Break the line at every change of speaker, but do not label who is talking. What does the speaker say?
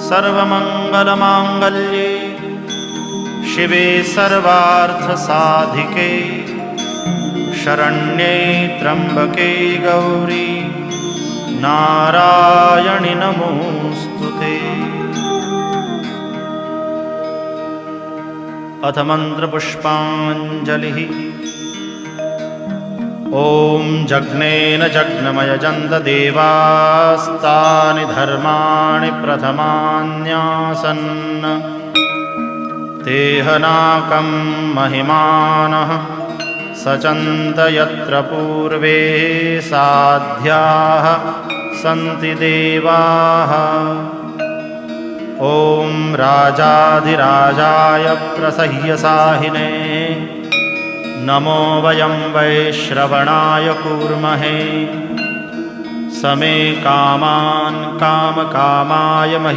सर्वमङ्गलमाङ्गल्ये शिवे सर्वार्थसाधिके शरण्ये त्र्यम्बके गौरी नारायणि नमोऽस्तुते। अथ मन्त्रपुष्पाञ्जलिः। ॐ जग्नेन जग्नमयजन्त देवास्तानि धर्माणि प्रथमान्यासन् तेहनाकं महिमानः सचन्त यत्र पूर्वे साध्याः सन्ति देवाः। ॐ राजाधिराजाय प्रसह्यसाहिने नमो वयं वैश्रवणाय कूर्महे। समे कामान् कामकामाय मह्यम्